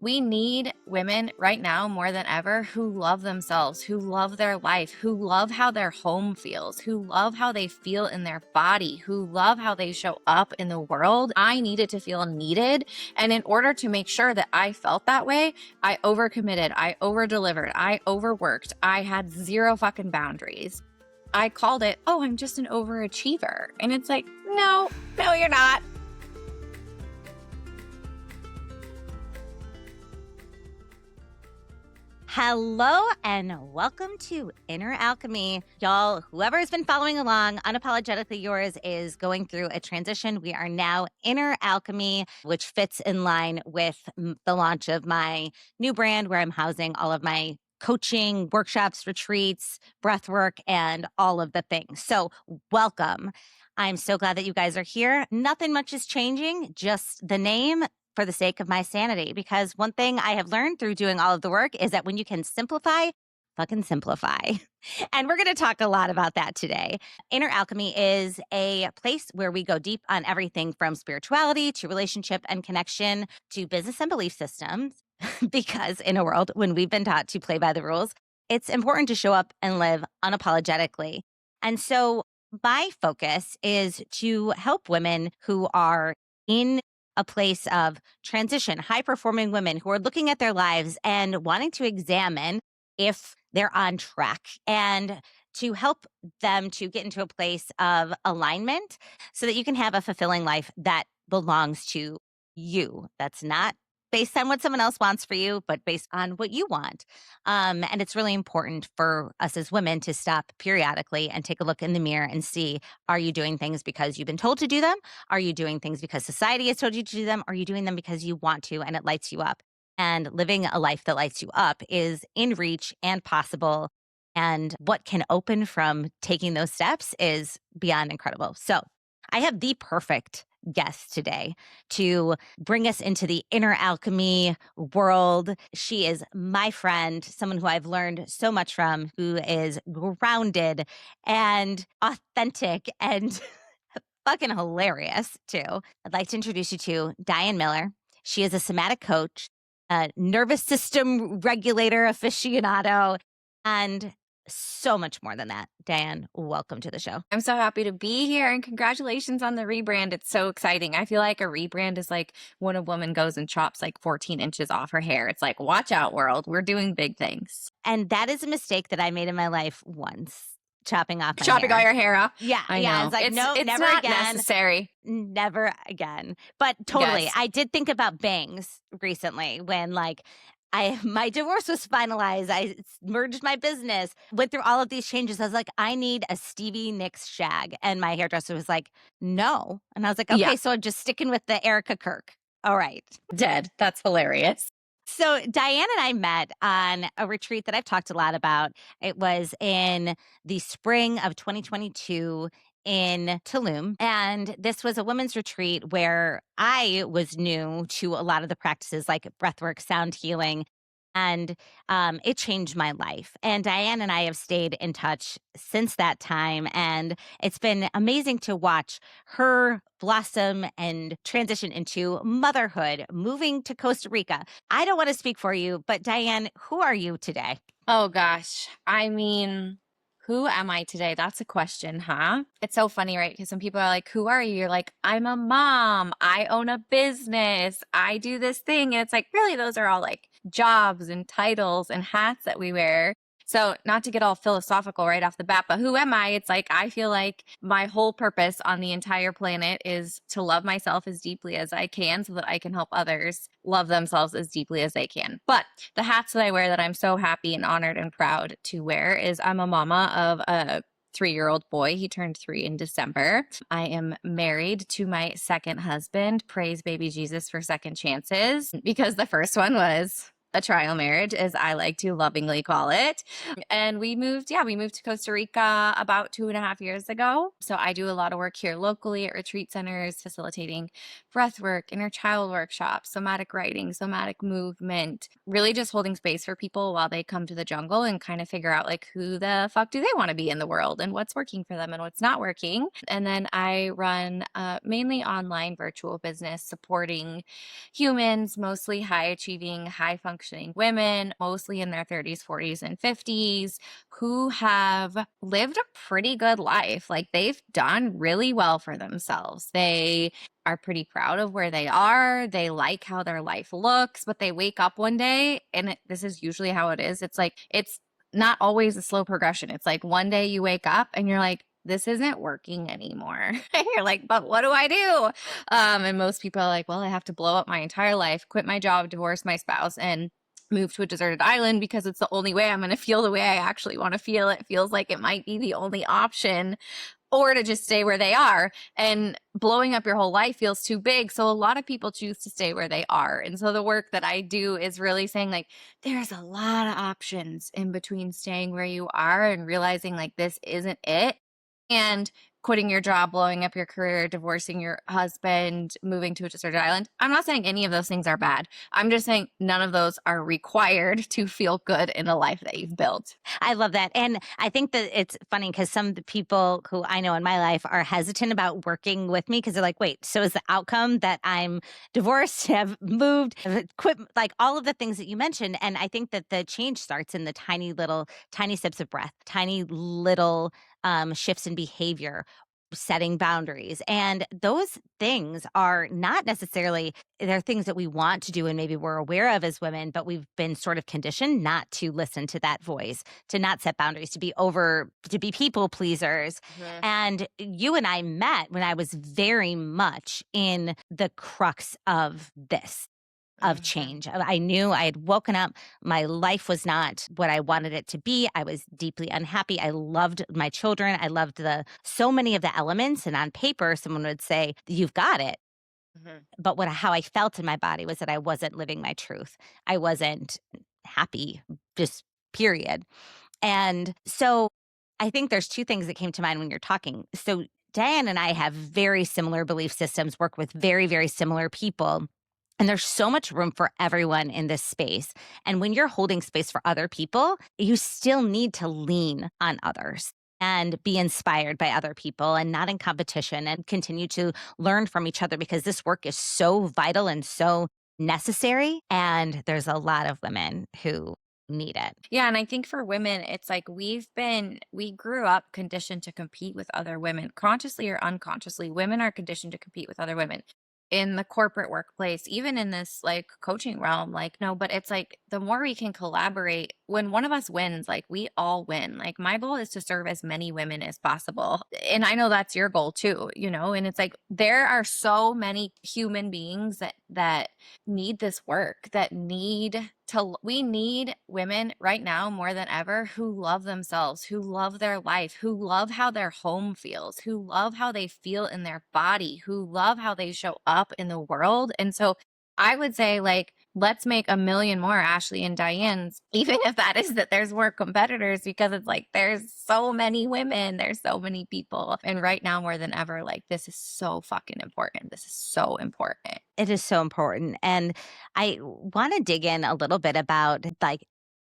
We need women right now more than ever who love themselves, who love their life, who love how their home feels, who love how they feel in their body, who love how they show up in the world. I needed to feel needed. And in order to make sure that I felt that way, I overcommitted, I overdelivered, I overworked, I had zero fucking boundaries. I called it, oh, I'm just an overachiever. And it's like, no, you're not. Hello and welcome to Inner Alchemy. Y'all, whoever has been following along, Unapologetically Yours is going through a transition. We are now Inner Alchemy, which fits in line with the launch of my new brand where I'm housing all of my coaching, workshops, retreats, breath work, and all of the things. So welcome. I'm so glad that you guys are here. Nothing much is changing, just the name, for the sake of my sanity. Because one thing I have learned through doing all of the work is that when you can simplify, fucking simplify. And we're going to talk a lot about that today. Inner Alchemy is a place where we go deep on everything from spirituality to relationship and connection to business and belief systems. Because in a world when we've been taught to play by the rules, it's important to show up and live unapologetically. And so my focus is to help women who are in a place of transition, high-performing women who are looking at their lives and wanting to examine if they're on track and to help them to get into a place of alignment so that you can have a fulfilling life that belongs to you. That's not based on what someone else wants for you, but based on what you want. And it's really important for us as women to stop periodically and take a look in the mirror and see, are you doing things because you've been told to do them? Are you doing things because society has told you to do them? Are you doing them because you want to and it lights you up? And living a life that lights you up is in reach and possible. And what can open from taking those steps is beyond incredible. So I have the perfect guest today to bring us into the inner alchemy world. She is my friend, someone who I've learned so much from, who is grounded and authentic and fucking hilarious too. I'd like to introduce you to Diane Miller. She is a somatic coach, a nervous system regulator aficionado, and so much more than that. Diane, welcome to the show. I'm so happy to be here and congratulations on the rebrand. It's so exciting. I feel like a rebrand is like when a woman goes and chops like 14 inches off her hair. It's like, watch out, world. We're doing big things. And that is a mistake that I made in my life once. Chopping off my Chopping hair. all your hair off. Yeah, I yeah. know. It's like, it's no, never not again. necessary. Never again. But totally, Yes. I did think about bangs recently when like my divorce was finalized. I merged my business, went through all of these changes. I was like, I need a Stevie Nicks shag. And my hairdresser was like, no. And I was like, okay, Yeah. so I'm just sticking with the Erica Kirk. All right. Dead. That's hilarious. So Diane and I met on a retreat that I've talked a lot about. It was in the spring of 2022 in Tulum. And this was a women's retreat where I was new to a lot of the practices like breathwork, sound healing. And it changed my life. And Diane and I have stayed in touch since that time. And it's been amazing to watch her blossom and transition into motherhood, moving to Costa Rica. I don't want to speak for you, but Diane, who are you today? Oh, gosh. I mean, who am I today? That's a question, huh? It's so funny, right? Because when people are like, who are you? You're like, I'm a mom. I own a business. I do this thing. And it's like, really, those are all like jobs and titles and hats that we wear. So not to get all philosophical right off the bat, but who am I? It's like, I feel like my whole purpose on the entire planet is to love myself as deeply as I can so that I can help others love themselves as deeply as they can. But the hats that I wear that I'm so happy and honored and proud to wear is I'm a mama of a 3-year-old boy. He turned 3 in December. I am married to my second husband. Praise baby Jesus for second chances, because the first one was a trial marriage, as I like to lovingly call it. And we moved to Costa Rica about 2.5 years ago. So I do a lot of work here locally at retreat centers, facilitating breath work, inner child workshops, somatic writing, somatic movement, really just holding space for people while they come to the jungle and kind of figure out like who the fuck do they want to be in the world and what's working for them and what's not working. And then I run mainly online virtual business supporting humans, mostly high achieving, high functioning women, mostly in their 30s, 40s, and 50s, who have lived a pretty good life. Like they've done really well for themselves. They are pretty proud of where they are. They like how their life looks, but they wake up one day and this is usually how it is. It's like, it's not always a slow progression. It's like one day you wake up and you're like, this isn't working anymore. You're like, but what do I do? And most people are like, well, I have to blow up my entire life, quit my job, divorce my spouse, and move to a deserted island because it's the only way I'm going to feel the way I actually want to feel. It feels like it might be the only option, or to just stay where they are. And blowing up your whole life feels too big. So a lot of people choose to stay where they are. And so the work that I do is really saying like, there's a lot of options in between staying where you are and realizing like this isn't it, and quitting your job, blowing up your career, divorcing your husband, moving to a deserted island. I'm not saying any of those things are bad. I'm just saying none of those are required to feel good in a life that you've built. I love that. And I think that it's funny because some of the people who I know in my life are hesitant about working with me because they're like, wait, so is the outcome that I'm divorced, have moved, have quit, like all of the things that you mentioned. And I think that the change starts in the tiny sips of breath, tiny little shifts in behavior, setting boundaries. And those things are not necessarily, they're things that we want to do and maybe we're aware of as women, but we've been sort of conditioned not to listen to that voice, to not set boundaries, to be people pleasers. Mhm. And you and I met when I was very much in the crux of this, of Mhm. change. I knew I had woken up. My life was not what I wanted it to be. I was deeply unhappy. I loved my children. I loved the so many of the elements. And on paper, someone would say, "You've got it." Mhm. But how I felt in my body was that I wasn't living my truth. I wasn't happy, just period. And so I think there's two things that came to mind when you're talking. So Diane and I have very similar belief systems, work with very, very similar people. And there's so much room for everyone in this space. And when you're holding space for other people, you still need to lean on others and be inspired by other people and not in competition and continue to learn from each other because this work is so vital and so necessary. And there's a lot of women who need it. Yeah, and I think for women, it's like we grew up conditioned to compete with other women, consciously or unconsciously. Women are conditioned to compete with other women in the corporate workplace, even in this like coaching realm. Like, no, but it's like the more we can collaborate, when one of us wins, like we all win. Like, my goal is to serve as many women as possible. And I know that's your goal too, you know, and it's like there are so many human beings that need this work, that need to, we need women right now more than ever who love themselves, who love their life, who love how their home feels, who love how they feel in their body, who love how they show up in the world. And so I would say, like, let's make a million more Ashley and Diane's, even if that is that there's more competitors, because it's like there's so many women, there's so many people. And right now, more than ever, like, this is so fucking important. This is so important. It is so important. And I want to dig in a little bit about like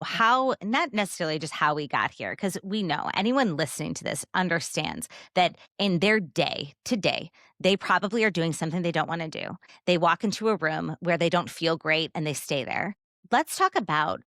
how, not necessarily just how we got here, because we know anyone listening to this understands that in their day today, they probably are doing something they don't want to do. They walk into a room where they don't feel great and they stay there. Let's talk about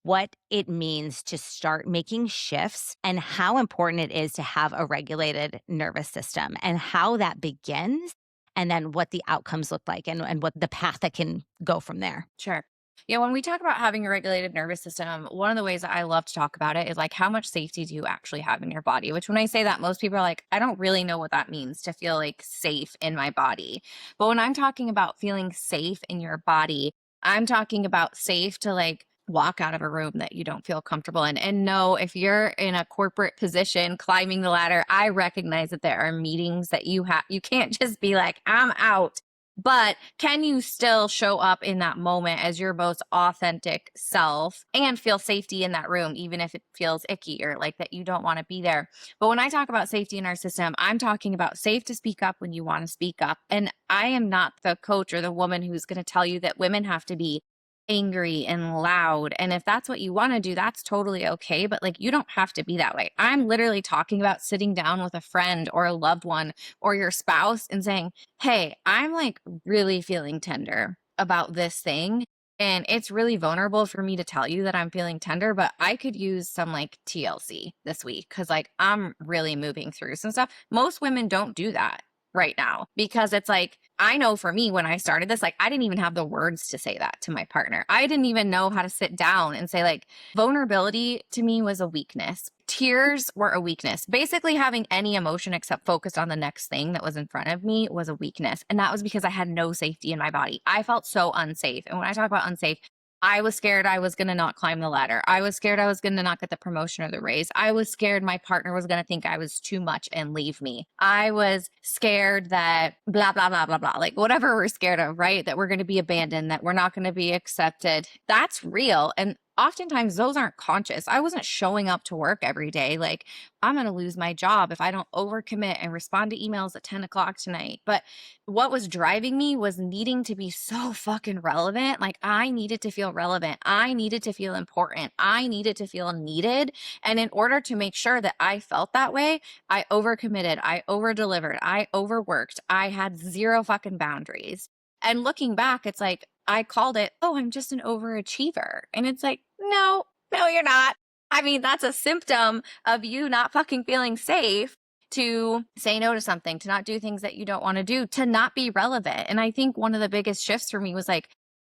what it means to start making shifts and how important it is to have a regulated nervous system and how that begins and then what the outcomes look like and what the path that can go from there. Sure. Yeah, when we talk about having a regulated nervous system, one of the ways that I love to talk about it is like how much safety do you actually have in your body? Which, when I say that, most people are like, I don't really know what that means to feel like safe in my body. But when I'm talking about feeling safe in your body, I'm talking about safe to like walk out of a room that you don't feel comfortable in. And no, if you're in a corporate position climbing the ladder, I recognize that there are meetings that you can't just be like, I'm out But can you still show up in that moment as your most authentic self and feel safety in that room, even if it feels icky or like that you don't want to be there? But when I talk about safety in our system, I'm talking about safe to speak up when you want to speak up. And I am not the coach or the woman who's going to tell you that women have to be angry and loud. And if that's what you want to do, that's totally okay. But like, you don't have to be that way. I'm literally talking about sitting down with a friend or a loved one or your spouse and saying, hey, I'm like really feeling tender about this thing. And it's really vulnerable for me to tell you that I'm feeling tender, but I could use some like TLC this week because like I'm really moving through some stuff. Most women don't do that right now because it's like, I know for me, when I started this, like I didn't even have the words to say that to my partner. I didn't even know how to sit down and say, like, vulnerability to me was a weakness. Tears were a weakness. Basically, having any emotion except focused on the next thing that was in front of me was a weakness. And that was because I had no safety in my body. I felt so unsafe. And when I talk about unsafe, I was scared I was going to not climb the ladder. I was scared I was going to not get the promotion or the raise. I was scared my partner was going to think I was too much and leave me. I was scared that blah, blah, blah, blah, blah, like whatever we're scared of, right? That we're going to be abandoned, that we're not going to be accepted. That's real. And oftentimes those aren't conscious. I wasn't showing up to work every day like, I'm going to lose my job if I don't overcommit and respond to emails at 10 o'clock tonight. But what was driving me was needing to be so fucking relevant. Like I needed to feel relevant. I needed to feel important. I needed to feel needed. And in order to make sure that I felt that way, I overcommitted. I overdelivered. I overworked. I had zero fucking boundaries. And looking back, it's like, I called it, oh, I'm just an overachiever. And it's like, no, no, you're not. I mean, that's a symptom of you not fucking feeling safe to say no to something, to not do things that you don't want to do, to not be relevant. And I think one of the biggest shifts for me was like,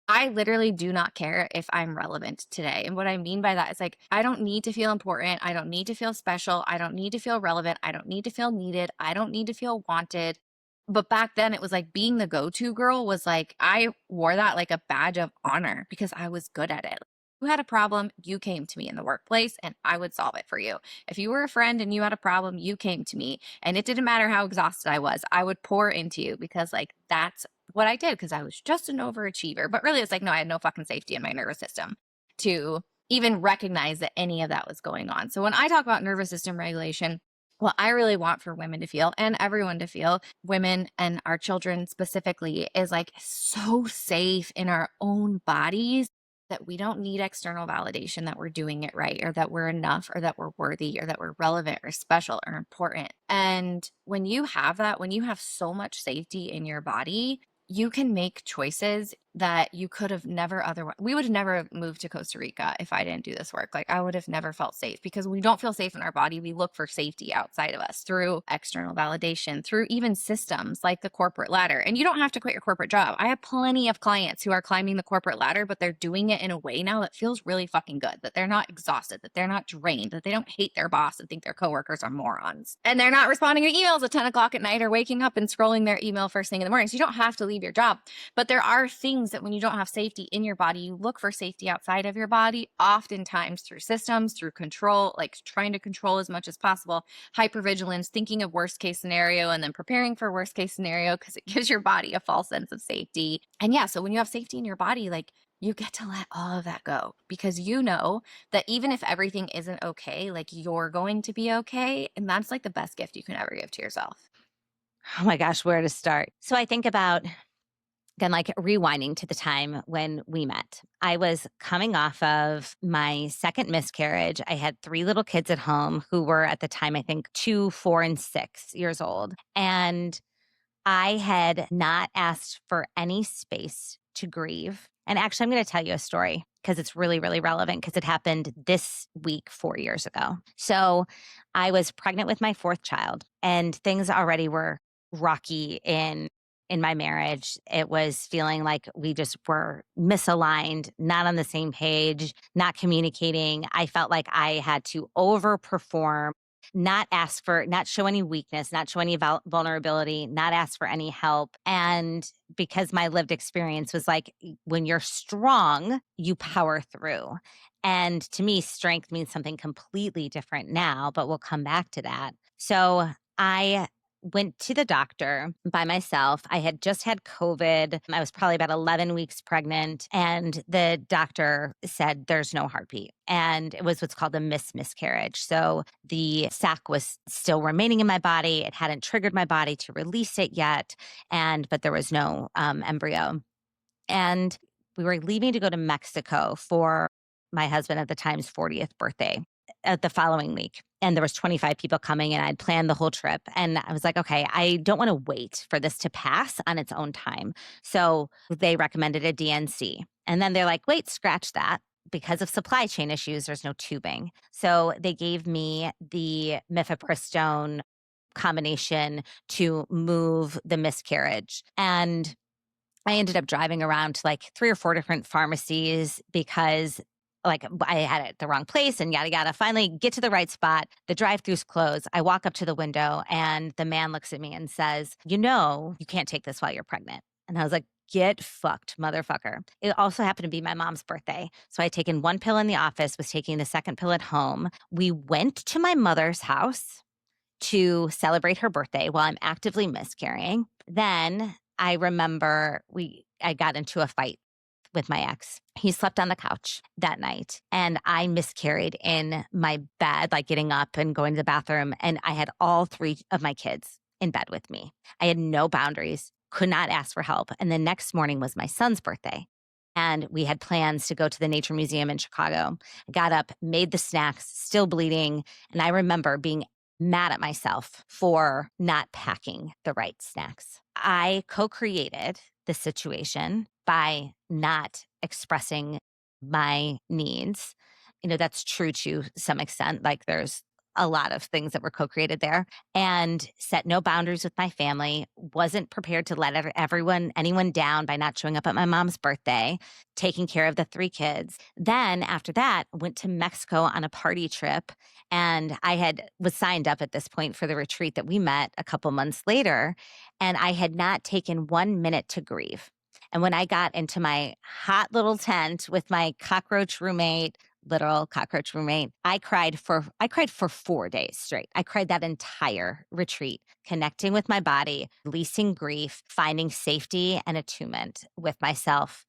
I literally do not care if I'm relevant today. And what I mean by that is like, I don't need to feel important. I don't need to feel special. I don't need to feel relevant. I don't need to feel needed. I don't need to feel wanted. But back then it was like being the go-to girl was like, I wore that like a badge of honor because I was good at it. You had a problem, you came to me in the workplace and I would solve it for you. If you were a friend and you had a problem, you came to me and it didn't matter how exhausted I was. I would pour into you because like that's what I did because I was just an overachiever. But really it's like, no, I had no fucking safety in my nervous system to even recognize that any of that was going on. So when I talk about nervous system regulation, what I really want for women to feel and everyone to feel, women and our children specifically, is like so safe in our own bodies that we don't need external validation that we're doing it right or that we're enough or that we're worthy or that we're relevant or special or important. And when you have that, when you have so much safety in your body, you can make choices that you could have never otherwise. We would have never moved to Costa Rica if I didn't do this work. Like I would have never felt safe because we don't feel safe in our body. We look for safety outside of us through external validation, through even systems like the corporate ladder. And you don't have to quit your corporate job. I have plenty of clients who are climbing the corporate ladder, but they're doing it in a way now that feels really fucking good, that they're not exhausted, that they're not drained, that they don't hate their boss and think their coworkers are morons. And they're not responding to emails at 10 o'clock at night or waking up and scrolling their email first thing in the morning. So you don't have to leave your job. But there are things that when you don't have safety in your body, you look for safety outside of your body, oftentimes through systems, through control, like trying to control as much as possible, hypervigilance, thinking of worst case scenario, and then preparing for worst case scenario because it gives your body a false sense of safety. And yeah, so when you have safety in your body, like you get to let all of that go because you know that even if everything isn't okay, like you're going to be okay. And that's like the best gift you can ever give to yourself. Oh my gosh, where to start? So I think about, again, like rewinding to the time when we met. I was coming off of my second miscarriage. I had three little kids at home who were at the time, I think, 2, 4, and 6 years old. And I had not asked for any space to grieve. And actually, I'm going to tell you a story because it's really, really relevant because it happened this week 4 years ago. So I was pregnant with my fourth child and things already were rocky in my marriage. It was feeling like we just were misaligned, not on the same page, not communicating. I felt like I had to overperform, not ask for, not show any weakness, not show any vulnerability, not ask for any help. And because my lived experience was like, when you're strong, you power through. And to me, strength means something completely different now, but we'll come back to that. So I went to the doctor by myself. I had just had COVID. I was probably about 11 weeks pregnant, and the doctor said there's no heartbeat. And it was what's called a miscarriage. So the sac was still remaining in my body. It hadn't triggered my body to release it yet. But there was no embryo. And we were leaving to go to Mexico for my husband at the time's 40th birthday the following week. And there was 25 people coming, and I'd planned the whole trip. And I was like, okay, I don't want to wait for this to pass on its own time. So they recommended a DNC. And then they're like, wait, scratch that. Because of supply chain issues, there's no tubing. So they gave me the mifepristone combination to move the miscarriage. And I ended up driving around to like 3 or 4 different pharmacies because like I had it at the wrong place and yada yada. Finally get to the right spot. The drive-through's closed. I walk up to the window and the man looks at me and says, you can't take this while you're pregnant. And I was like, get fucked, motherfucker. It also happened to be my mom's birthday. So I had taken 1 pill in the office, was taking the second pill at home. We went to my mother's house to celebrate her birthday while I'm actively miscarrying. Then I remember I got into a fight with my ex. He slept on the couch that night and I miscarried in my bed, like getting up and going to the bathroom. And I had all 3 of my kids in bed with me. I had no boundaries, could not ask for help. And the next morning was my son's birthday. And we had plans to go to the Nature Museum in Chicago. I got up, made the snacks, still bleeding. And I remember being mad at myself for not packing the right snacks. I co-created the situation by not expressing my needs. That's true to some extent. Like there's a lot of things that were co-created there, and set no boundaries with my family, wasn't prepared to let anyone down by not showing up at my mom's birthday, taking care of the 3 kids. Then after that, went to Mexico on a party trip. And was signed up at this point for the retreat that we met a couple months later. And I had not taken 1 minute to grieve. And when I got into my hot little tent with my literal cockroach roommate, I cried for 4 days straight. I cried that entire retreat, connecting with my body, releasing grief, finding safety and attunement with myself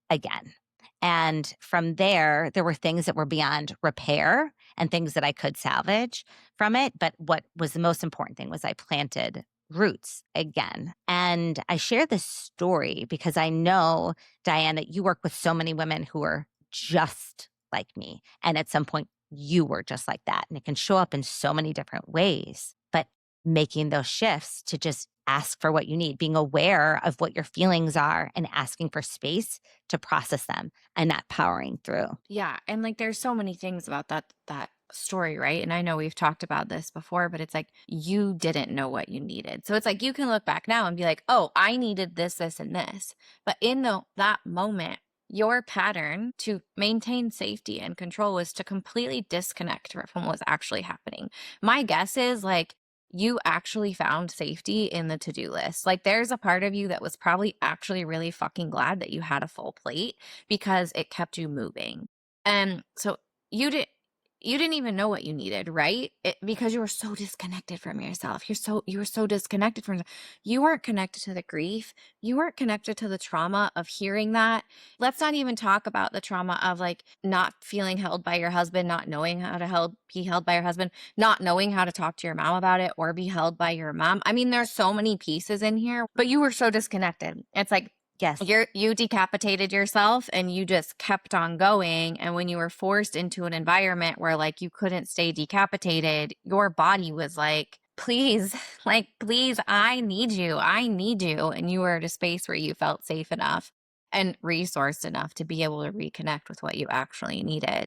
again. And from there were things that were beyond repair and things that I could salvage from it. But what was the most important thing was I planted roots again. And I share this story because I know, Diane, that you work with so many women who are just like me. And at some point, you were just like that. And it can show up in so many different ways. But making those shifts to just ask for what you need, being aware of what your feelings are and asking for space to process them and not powering through. Yeah. And like there's so many things about that story, right? And I know we've talked about this before, but it's like you didn't know what you needed. So it's like you can look back now and be like, oh, I needed this, this, and this. But in that moment, your pattern to maintain safety and control was to completely disconnect from what was actually happening. My guess is like you actually found safety in the to-do list. Like there's a part of you that was probably actually really fucking glad that you had a full plate because it kept you moving. And so you didn't even know what you needed, right? Because you were so disconnected from yourself. You were so disconnected from, you weren't connected to the grief. You weren't connected to the trauma of hearing that. Let's not even talk about the trauma of like not feeling held by your husband, not knowing how to be held by your husband, not knowing how to talk to your mom about it or be held by your mom. I mean, there's so many pieces in here, but you were so disconnected. It's like, yes, you decapitated yourself and you just kept on going. And when you were forced into an environment where like you couldn't stay decapitated, your body was like, please, I need you. I need you. And you were at a space where you felt safe enough and resourced enough to be able to reconnect with what you actually needed.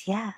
Yeah.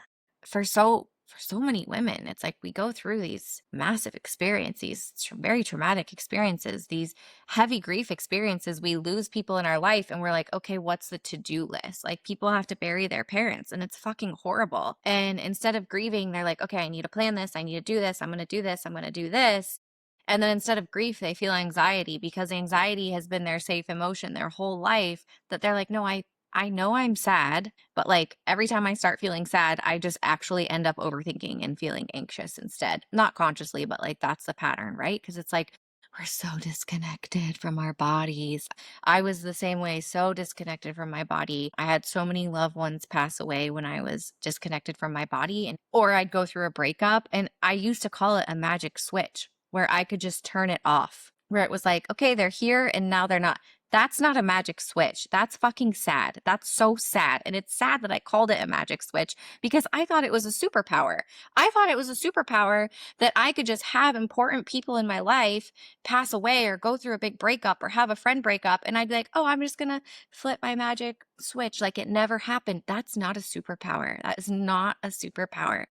For so many women, it's like we go through these massive experiences, very traumatic experiences, these heavy grief experiences. We lose people in our life and we're like, okay, what's the to-do list? Like people have to bury their parents and it's fucking horrible. And instead of grieving, they're like, okay, I need to plan this. I need to do this. I'm going to do this. I'm going to do this. And then instead of grief, they feel anxiety because anxiety has been their safe emotion their whole life, that they're like, no, I I know I'm sad, but like every time I start feeling sad, I just actually end up overthinking and feeling anxious instead. Not consciously, but like that's the pattern, right? Because it's like we're so disconnected from our bodies. I was the same way, so disconnected from my body. I had so many loved ones pass away when I was disconnected from my body, and or I'd go through a breakup, and I used to call it a magic switch where I could just turn it off. Where it was like, okay, they're here and now they're not. That's not a magic switch. That's fucking sad. That's so sad. And it's sad that I called it a magic switch because I thought it was a superpower. I thought it was a superpower that I could just have important people in my life pass away or go through a big breakup or have a friend break up. And I'd be like, oh, I'm just going to flip my magic switch like it never happened. That's not a superpower. That is not a superpower.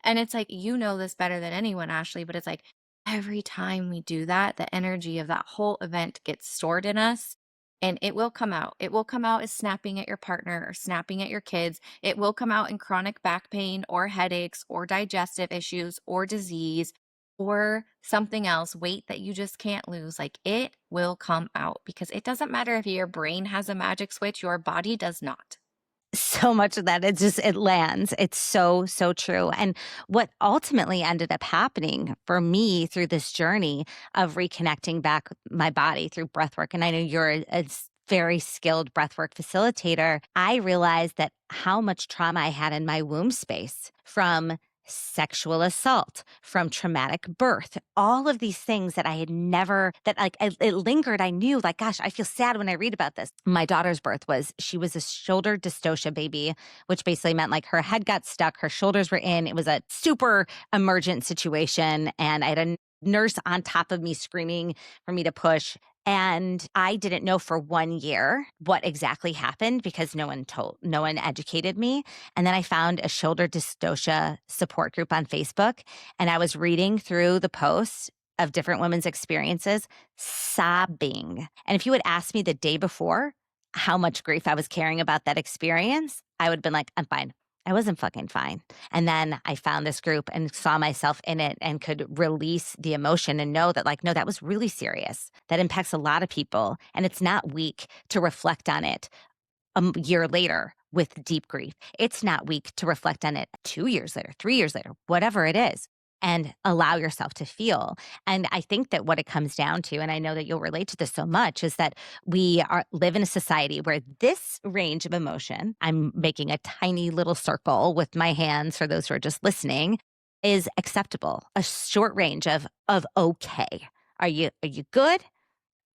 And it's like, you know this better than anyone, Ashley, but it's like every time we do that, the energy of that whole event gets stored in us and it will come out. It will come out as snapping at your partner or snapping at your kids. It will come out in chronic back pain or headaches or digestive issues or disease or something else, weight that you just can't lose. Like it will come out because it doesn't matter if your brain has a magic switch, your body does not. So much of that, it lands. It's so, so true. And what ultimately ended up happening for me through this journey of reconnecting back my body through breath work, and I know you're a very skilled breathwork facilitator, I realized that how much trauma I had in my womb space from sexual assault, from traumatic birth, all of these things that I had never, that like it lingered. I knew, like, gosh, I feel sad when I read about this. My daughter's birth she was a shoulder dystocia baby, which basically meant like her head got stuck, her shoulders were in. It was a super emergent situation. And I had a nurse on top of me screaming for me to push. And I didn't know for 1 year what exactly happened because no one educated me. And then I found a shoulder dystocia support group on Facebook. And I was reading through the posts of different women's experiences, sobbing. And if you had asked me the day before how much grief I was carrying about that experience, I would have been like, I'm fine. I wasn't fucking fine. And then I found this group and saw myself in it and could release the emotion and know that, like, no, that was really serious. That impacts a lot of people. And it's not weak to reflect on it a year later with deep grief. It's not weak to reflect on it 2 years later, 3 years later, whatever it is, and allow yourself to feel. And I think that what it comes down to, and I know that you'll relate to this so much, is that live in a society where this range of emotion, I'm making a tiny little circle with my hands for those who are just listening, is acceptable. A short range of okay. Are you good?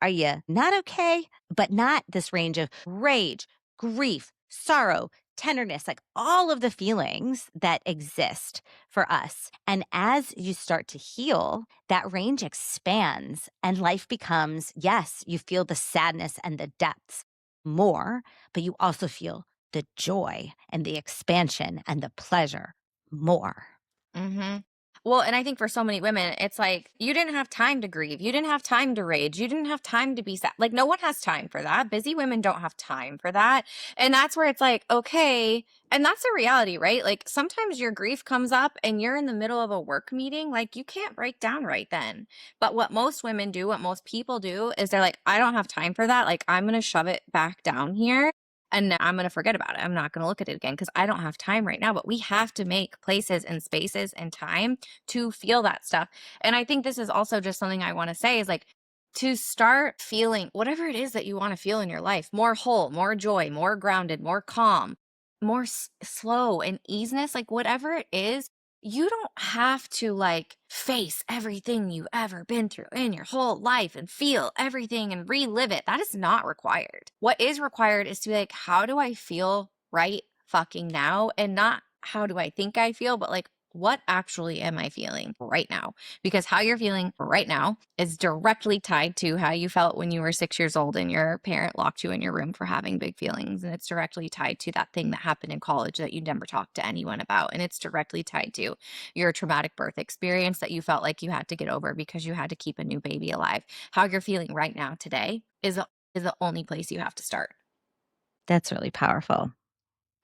Are you not okay? But not this range of rage, grief, sorrow, tenderness, like all of the feelings that exist for us. And as you start to heal, that range expands and life becomes, yes, you feel the sadness and the depths more, but you also feel the joy and the expansion and the pleasure more. Mhm. Well, and I think for so many women, it's like you didn't have time to grieve. You didn't have time to rage. You didn't have time to be sad. Like, no one has time for that. Busy women don't have time for that. And that's where it's like, okay. And that's a reality, right? Like, sometimes your grief comes up and you're in the middle of a work meeting. Like, you can't break down right then. But what most women do, what most people do, is they're like, I don't have time for that. Like, I'm going to shove it back down here and I'm going to forget about it. I'm not going to look at it again because I don't have time right now. But we have to make places and spaces and time to feel that stuff. And I think this is also just something I want to say is like to start feeling whatever it is that you want to feel in your life, more whole, more joy, more grounded, more calm, more slow and easiness, like whatever it is, you don't have to like face everything you've ever been through in your whole life and feel everything and relive it. That is not required. What is required is to be like, how do I feel right fucking now? And not how do I think I feel, but like, what actually am I feeling right now? Because how you're feeling right now is directly tied to how you felt when you were 6 years old and your parent locked you in your room for having big feelings. And it's directly tied to that thing that happened in college that you never talked to anyone about. And it's directly tied to your traumatic birth experience that you felt like you had to get over because you had to keep a new baby alive. How you're feeling right now today is the only place you have to start. That's really powerful.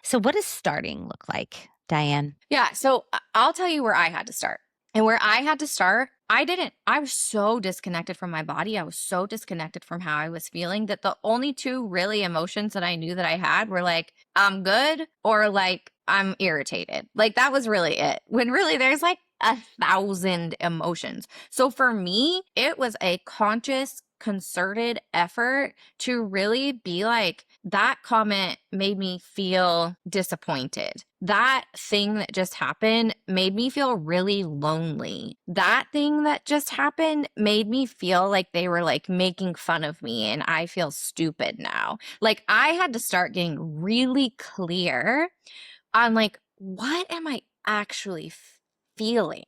So, what does starting look like, Diane? Yeah. So I'll tell you where I had to start. And where I had to start, I was so disconnected from my body. I was so disconnected from how I was feeling that the only two really emotions that I knew that I had were like, I'm good or like, I'm irritated. Like that was really it. When really there's like 1,000 emotions. So for me, it was a conscious, concerted effort to really be like, that comment made me feel disappointed. That thing that just happened made me feel really lonely. That thing that just happened made me feel like they were like making fun of me and I feel stupid now. Like I had to start getting really clear on like, what am I actually feeling?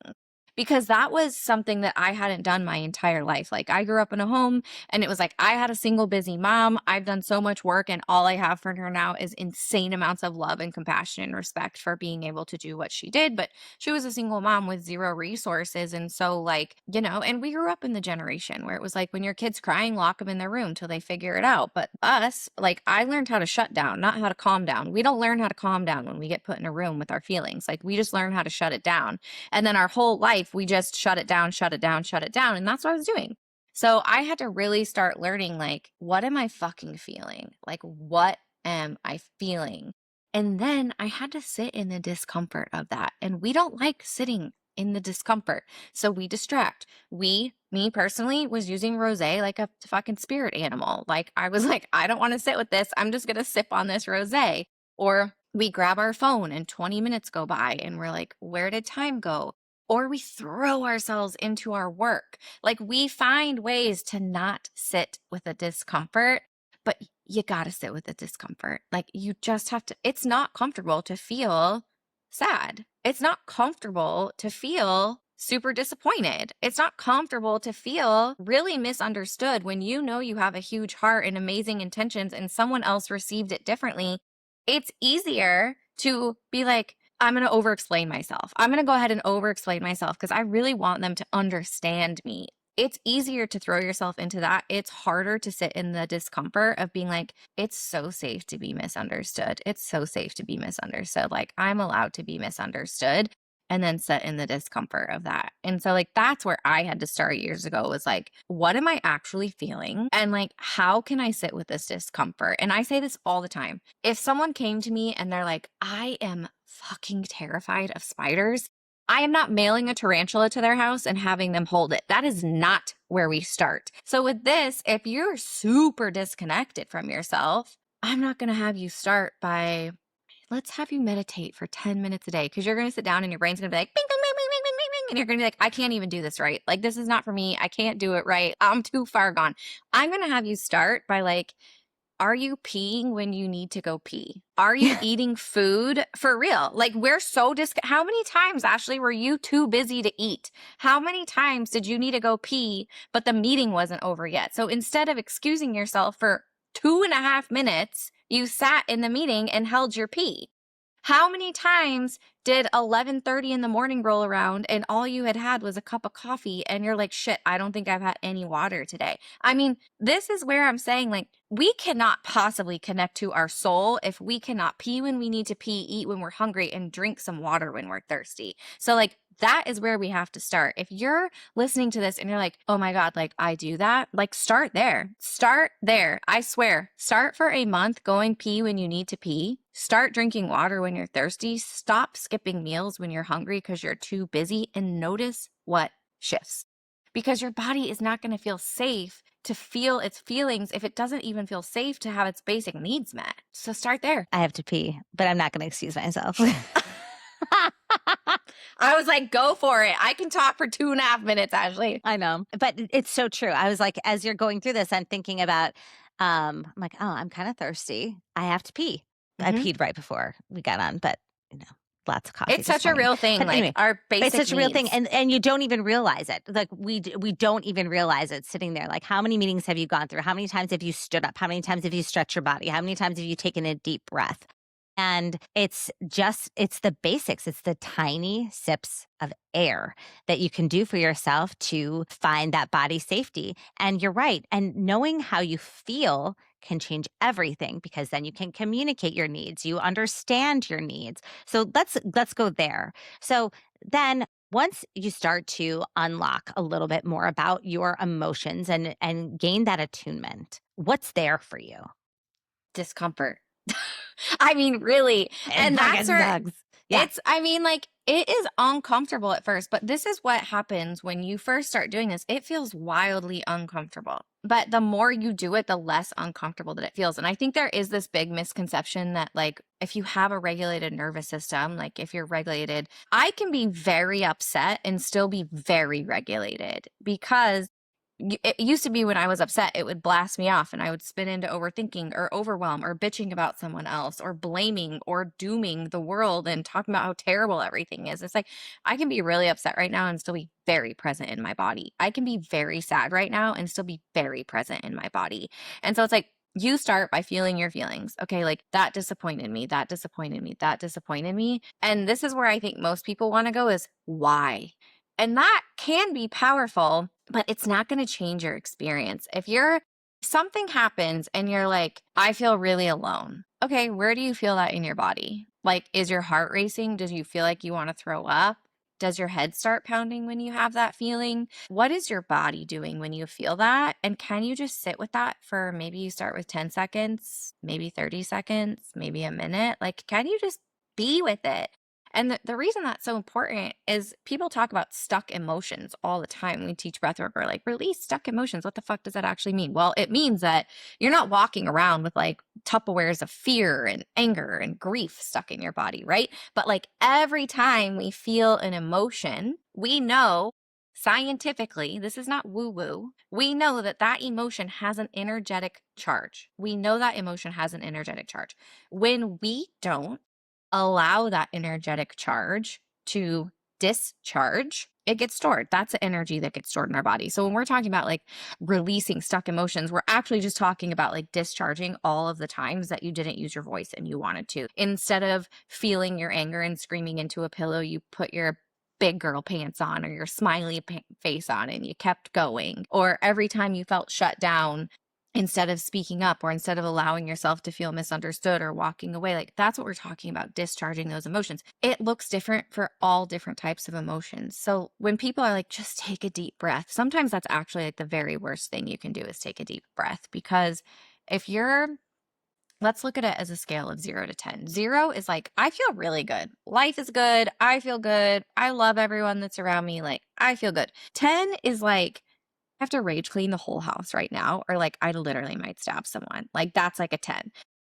Because that was something that I hadn't done my entire life. Like I grew up in a home and it was like I had a single busy mom. I've done so much work and all I have for her now is insane amounts of love and compassion and respect for being able to do what she did. But she was a single mom with zero resources. And so like, you know, and we grew up in the generation where it was like when your kid's crying, lock them in their room till they figure it out. But us, like I learned how to shut down, not how to calm down. We don't learn how to calm down when we get put in a room with our feelings. Like we just learn how to shut it down. And then our whole life, we just shut it down, shut it down, shut it down. And that's what I was doing. So I had to really start learning, like, what am I fucking feeling? Like, what am I feeling? And then I had to sit in the discomfort of that. And we don't like sitting in the discomfort. So we distract. Me personally, was using rosé like a fucking spirit animal. Like, I was like, I don't want to sit with this. I'm just going to sip on this rosé. Or we grab our phone and 20 minutes go by and we're like, where did time go? Or we throw ourselves into our work. Like we find ways to not sit with the discomfort, but you got to sit with the discomfort. Like you just have to, it's not comfortable to feel sad. It's not comfortable to feel super disappointed. It's not comfortable to feel really misunderstood when you know you have a huge heart and amazing intentions and someone else received it differently. It's easier to be like, I'm going to over explain myself. I'm going to go ahead and over explain myself because I really want them to understand me. It's easier to throw yourself into that. It's harder to sit in the discomfort of being like, it's so safe to be misunderstood. It's so safe to be misunderstood. Like, I'm allowed to be misunderstood. And then sit in the discomfort of that. And so, like, that's where I had to start years ago was like, what am I actually feeling? And like, how can I sit with this discomfort? And I say this all the time. If someone came to me and they're like, I am fucking terrified of spiders, I am not mailing a tarantula to their house and having them hold it. That is not where we start. So, with this, if you're super disconnected from yourself, I'm not going to have you start by, let's have you meditate for 10 minutes a day because you're going to sit down and your brain's going to be like, bing, bing, bing, bing, bing, bing, bing, and you're going to be like, I can't even do this right. Like, this is not for me. I can't do it right. I'm too far gone. I'm going to have you start by like, are you peeing when you need to go pee? Are you eating food for real? Like we're so how many times, Ashley, were you too busy to eat? How many times did you need to go pee, but the meeting wasn't over yet? So instead of excusing yourself for 2.5 minutes, you sat in the meeting and held your pee. How many times did 11:30 in the morning roll around and all you had was a cup of coffee and you're like, shit, I don't think I've had any water today. I mean, this is where I'm saying like, we cannot possibly connect to our soul if we cannot pee when we need to pee, eat when we're hungry, and drink some water when we're thirsty. So like, that is where we have to start. If you're listening to this and you're like, oh my God, like I do that, like start there. Start there. I swear, start for a month going pee when you need to pee. Start drinking water when you're thirsty. Stop skipping meals when you're hungry because you're too busy and notice what shifts. Because your body is not going to feel safe to feel its feelings if it doesn't even feel safe to have its basic needs met. So start there. I have to pee, but I'm not going to excuse myself. I was like, go for it. I can talk for 2.5 minutes, Ashley. I know, but it's so true. I was like, as you're going through this, I'm thinking about, I'm like, oh, I'm kind of thirsty. I have to pee. I peed right before we got on, but you know, lots of coffee. It's such a real thing. But like anyway, our basic it's such a real needs. thing. And you don't even realize it. Like we don't even realize it sitting there. Like how many meetings have you gone through? How many times have you stood up? How many times have you stretched your body? How many times have you taken a deep breath? And it's the basics. It's the tiny sips of air that you can do for yourself to find that body safety. And you're right. And knowing how you feel can change everything because then you can communicate your needs. You understand your needs. So let's go there. So then Once you start to unlock a little bit more about your emotions and gain that attunement, what's there for you? Discomfort. I mean, really. It And that's fucking where sucks. Yeah. it's, I mean, like, it is uncomfortable at first, but this is what happens when you first start doing this. It feels wildly uncomfortable. But the more you do it, the less uncomfortable that it feels. And I think there is this big misconception that, like, if you have a regulated nervous system, like if you're regulated, I can be very upset and still be very regulated because it used to be when I was upset, it would blast me off and I would spin into overthinking or overwhelm or bitching about someone else or blaming or dooming the world and talking about how terrible everything is. It's like I can be really upset right now and still be very present in my body. I can be very sad right now and still be very present in my body. And so it's like you start by feeling your feelings. Okay, like that disappointed me, that disappointed me, that disappointed me. And this is where I think most people want to go is why? And that can be powerful, but it's not going to change your experience. If something happens and you're like, I feel really alone. Okay, where do you feel that in your body? Like, is your heart racing? Does you feel like you want to throw up? Does your head start pounding when you have that feeling? What is your body doing when you feel that? And can you just sit with that for maybe you start with 10 seconds, maybe 30 seconds, maybe a minute? Like, can you just be with it? And the reason that's so important is people talk about stuck emotions all the time. We teach breathwork, we're like, release stuck emotions. What the fuck does that actually mean? Well, it means that you're not walking around with like Tupperwares of fear and anger and grief stuck in your body, right? But like every time we feel an emotion, we know scientifically, this is not woo woo, we know that that emotion has an energetic charge. We know that emotion has an energetic charge. When we don't, allow that energetic charge to discharge, it gets stored. That's the energy that gets stored in our body. So when we're talking about like releasing stuck emotions, we're actually just talking about like discharging all of the times that you didn't use your voice and you wanted to. Instead of feeling your anger and screaming into a pillow, you put your big girl pants on or your smiley face on and you kept going. Or every time you felt shut down, instead of speaking up or instead of allowing yourself to feel misunderstood or walking away, like that's what we're talking about, discharging those emotions. It looks different for all different types of emotions. So when people are like, just take a deep breath, sometimes that's actually like the very worst thing you can do is take a deep breath. Because if you're, let's look at it as a scale of 0 to 10. 0 is like, I feel really good. Life is good. I feel good. I love everyone that's around me. Like, I feel good. 10 is like, I have to rage clean the whole house right now, or like I literally might stab someone. Like that's like a 10.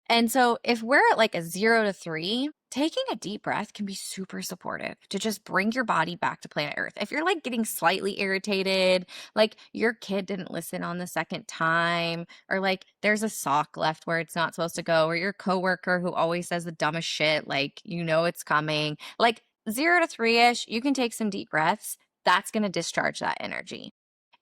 And so if we're at like a 0 to 3, taking a deep breath can be super supportive to just bring your body back to planet Earth. If you're like getting slightly irritated, like your kid didn't listen on the second time, or like there's a sock left where it's not supposed to go, or your coworker who always says the dumbest shit, like you know it's coming. Like 0 to 3-ish, you can take some deep breaths. That's going to discharge that energy.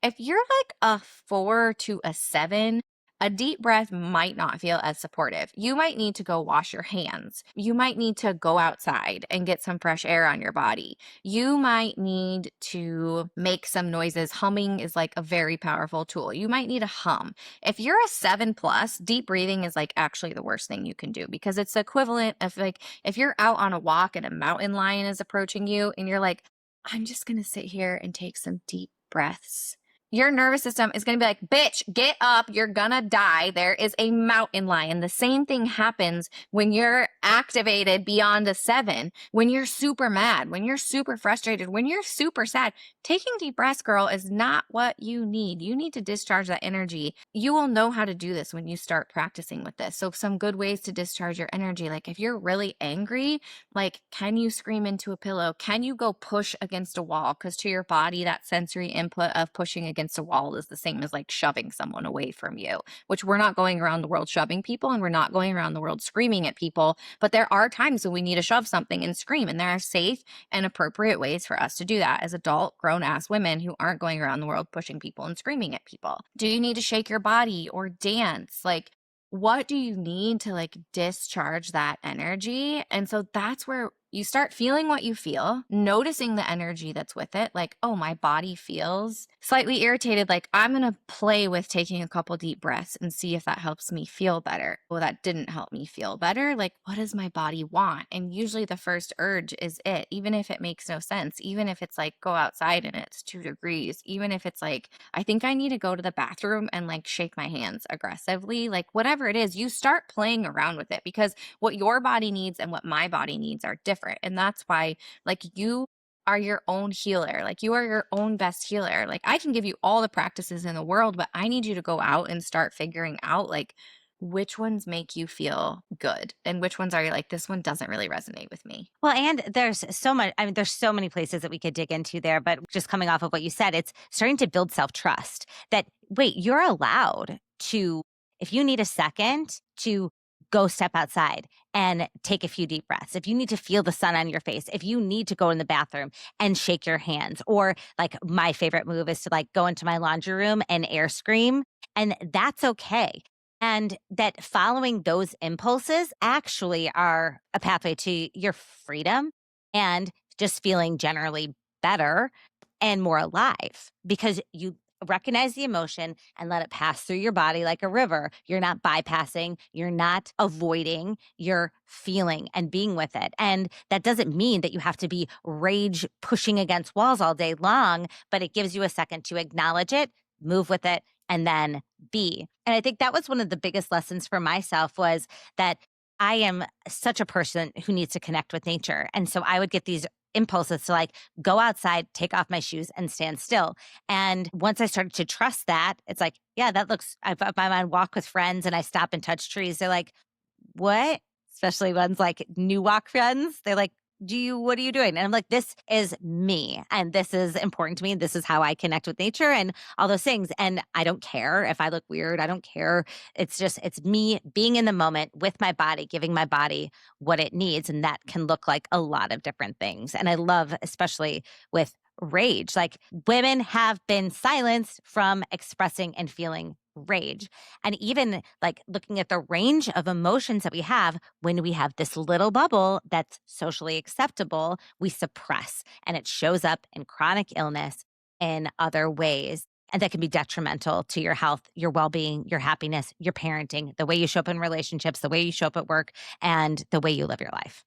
If you're like a 4 to a 7, a deep breath might not feel as supportive. You might need to go wash your hands. You might need to go outside and get some fresh air on your body. You might need to make some noises. Humming is like a very powerful tool. You might need a hum. If you're a 7 plus, deep breathing is like actually the worst thing you can do because it's equivalent of like if you're out on a walk and a mountain lion is approaching you and you're like, I'm just going to sit here and take some deep breaths. Your nervous system is going to be like, bitch, get up. You're going to die. There is a mountain lion. The same thing happens when you're activated beyond a 7, when you're super mad, when you're super frustrated, when you're super sad. Taking deep breaths, girl, is not what you need. You need to discharge that energy. You will know how to do this when you start practicing with this. So some good ways to discharge your energy, like if you're really angry, like, can you scream into a pillow? Can you go push against a wall? Because to your body, that sensory input of pushing against a wall is the same as like shoving someone away from you, which we're not going around the world shoving people and we're not going around the world screaming at people. But there are times when we need to shove something and scream, and there are safe and appropriate ways for us to do that as adult, grown ass women who aren't going around the world pushing people and screaming at people. Do you need to shake your body or dance? Like, what do you need to like discharge that energy? And so that's where you start feeling what you feel, noticing the energy that's with it. Like, oh, my body feels slightly irritated. Like, I'm going to play with taking a couple deep breaths and see if that helps me feel better. Well, that didn't help me feel better. Like, what does my body want? And usually the first urge is it, even if it makes no sense, even if it's like go outside and it's 2 degrees, even if it's like, I think I need to go to the bathroom and like shake my hands aggressively, like whatever it is, you start playing around with it because what your body needs and what my body needs are different. And that's why, like, you are your own healer. Like, you are your own best healer. Like, I can give you all the practices in the world, but I need you to go out and start figuring out, like, which ones make you feel good and which ones are you like, this one doesn't really resonate with me. Well, and there's so much, I mean, there's so many places that we could dig into there, but just coming off of what you said, it's starting to build self-trust that, wait, you're allowed to, if you need a second to go step outside and take a few deep breaths, if you need to feel the sun on your face, if you need to go in the bathroom and shake your hands, or like my favorite move is to like go into my laundry room and air scream, and that's okay. And that following those impulses actually are a pathway to your freedom and just feeling generally better and more alive because you recognize the emotion and let it pass through your body like a river. You're not bypassing, you're not avoiding, you're feeling and being with it. And that doesn't mean that you have to be rage pushing against walls all day long, but it gives you a second to acknowledge it, move with it, and then be. And I think that was one of the biggest lessons for myself was that I am such a person who needs to connect with nature. And so I would get these impulses to like go outside, take off my shoes and stand still. And once I started to trust that, it's like, yeah, that looks, if I'm on walk with friends and I stop and touch trees, they're like, what? Especially ones like new walk friends. They're like, what are you doing? And I'm like, this is me. And this is important to me. And this is how I connect with nature and all those things. And I don't care if I look weird. I don't care. It's just, it's me being in the moment with my body, giving my body what it needs. And that can look like a lot of different things. And I love, especially with rage, like women have been silenced from expressing and feeling rage. And even like looking at the range of emotions that we have when we have this little bubble that's socially acceptable, we suppress and it shows up in chronic illness in other ways. And that can be detrimental to your health, your well being, your happiness, your parenting, the way you show up in relationships, the way you show up at work, and the way you live your life.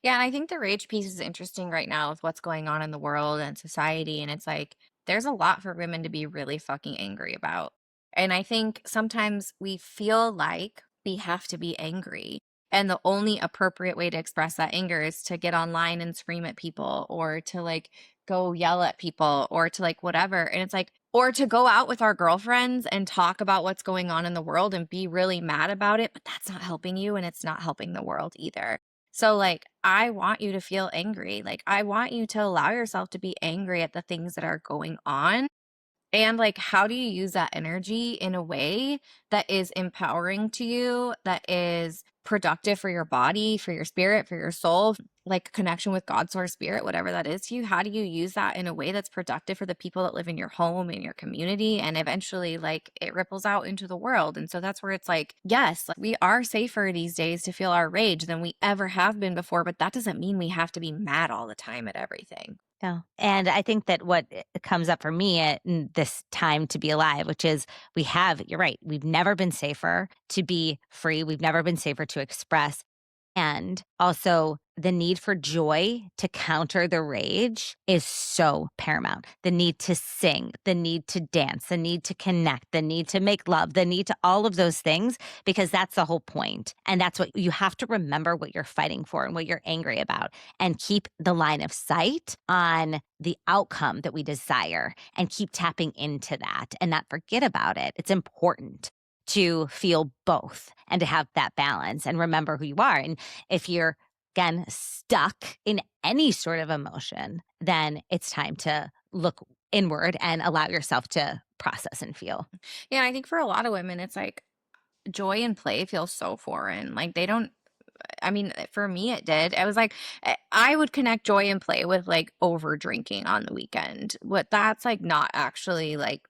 Yeah, and I think the rage piece is interesting right now with what's going on in the world and society. And it's like, there's a lot for women to be really fucking angry about. And I think sometimes we feel like we have to be angry. And the only appropriate way to express that anger is to get online and scream at people or to like go yell at people or to like whatever. And it's like, or to go out with our girlfriends and talk about what's going on in the world and be really mad about it. But that's not helping you and it's not helping the world either. So, like, I want you to feel angry. Like, I want you to allow yourself to be angry at the things that are going on. And, like, how do you use that energy in a way that is empowering to you, that is productive for your body, for your spirit, for your soul, like connection with God, source, spirit, whatever that is to you? How do you use that in a way that's productive for the people that live in your home, in your community, and eventually, like, it ripples out into the world? And so that's where it's like, yes, like, we are safer these days to feel our rage than we ever have been before, but that doesn't mean we have to be mad all the time at everything. No. And I think that what comes up for me at this time to be alive, which is you're right, we've never been safer to be free. We've never been safer to express. And also, the need for joy to counter the rage is so paramount. The need to sing, the need to dance, the need to connect, the need to make love, the need to all of those things, because that's the whole point. And that's what you have to remember what you're fighting for and what you're angry about, and keep the line of sight on the outcome that we desire and keep tapping into that and not forget about it. It's important to feel both and to have that balance and remember who you are. And if you're, again, stuck in any sort of emotion, then it's time to look inward and allow yourself to process and feel. Yeah, and I think for a lot of women, it's like joy and play feels so foreign. Like, they don't, I mean, for me, it did. I was like, I would connect joy and play with like over drinking on the weekend. What that's like not actually like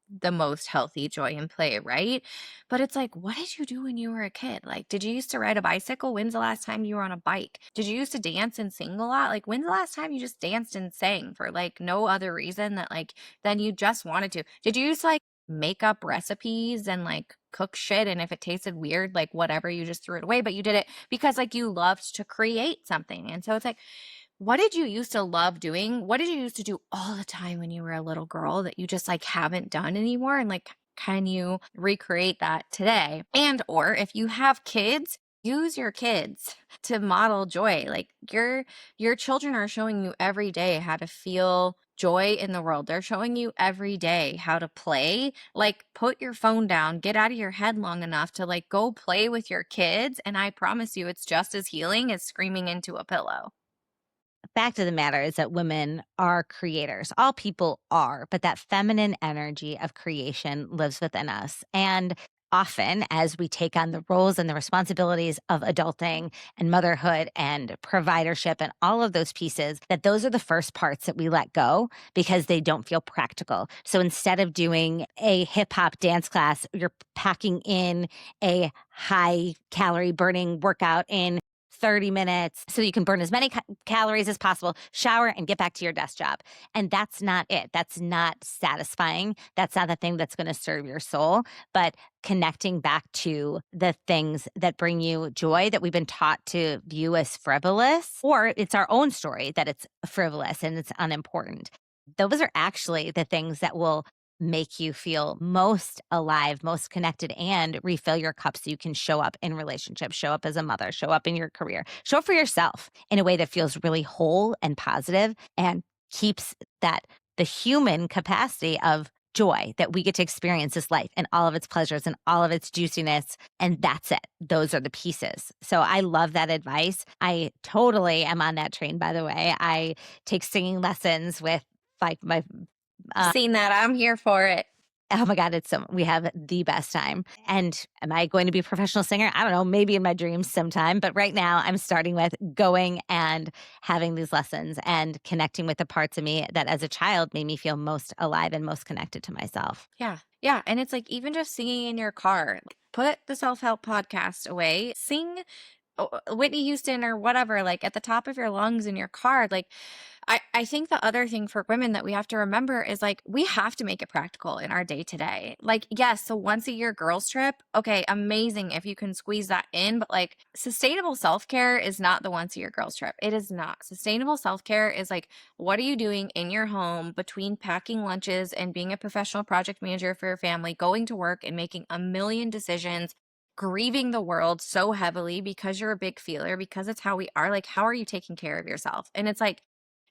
the most healthy joy and play, right? But it's like, what did you do when you were a kid? Like, did you used to ride a bicycle? When's the last time you were on a bike? Did you used to dance and sing a lot? Like, when's the last time you just danced and sang for like no other reason that like then you just wanted to? Did you used to like make up recipes and like cook shit, and if it tasted weird, like whatever, you just threw it away, but you did it because like you loved to create something. And so it's like, what did you used to love doing? What did you used to do all the time when you were a little girl that you just like haven't done anymore? And like, can you recreate that today? And or if you have kids, use your kids to model joy. Like your children are showing you every day how to feel joy in the world. They're showing you every day how to play. Like, put your phone down, get out of your head long enough to like go play with your kids, and I promise you it's just as healing as screaming into a pillow. Fact of the matter is that women are creators. All people are, but that feminine energy of creation lives within us. And often, as we take on the roles and the responsibilities of adulting and motherhood and providership and all of those pieces, that those are the first parts that we let go because they don't feel practical. So instead of doing a hip hop dance class, you're packing in a high calorie burning workout in 30 minutes so you can burn as many calories as possible, shower, and get back to your desk job. And that's not it. That's not satisfying. That's not the thing that's going to serve your soul. But connecting back to the things that bring you joy that we've been taught to view as frivolous, or it's our own story that it's frivolous and it's unimportant. Those are actually the things that will make you feel most alive, most connected, and refill your cup so you can show up in relationships, show up as a mother, show up in your career, show up for yourself in a way that feels really whole and positive and keeps the human capacity of joy that we get to experience this life and all of its pleasures and all of its juiciness. And that's it. Those are the pieces. So I love that advice. I totally am on that train, by the way. I take singing lessons with like my Seen that. I'm here for it. oh my God, we have the best time. And am I going to be a professional singer? I don't know, maybe in my dreams sometime. But right now, I'm starting with going and having these lessons and connecting with the parts of me that as a child made me feel most alive and most connected to myself. Yeah. Yeah. And it's like even just singing in your car, like, put the self help podcast away, sing Whitney Houston or whatever, like at the top of your lungs in your car. Like, I think the other thing for women that we have to remember is like, we have to make it practical in our day to day. Like, yes, so once a year girls trip, okay, amazing if you can squeeze that in, but like sustainable self care is not the once a year girls trip. It is not. Sustainable self care is like, what are you doing in your home between packing lunches and being a professional project manager for your family, going to work and making a million decisions, grieving the world so heavily because you're a big feeler, because it's how we are. Like, how are you taking care of yourself? And it's like,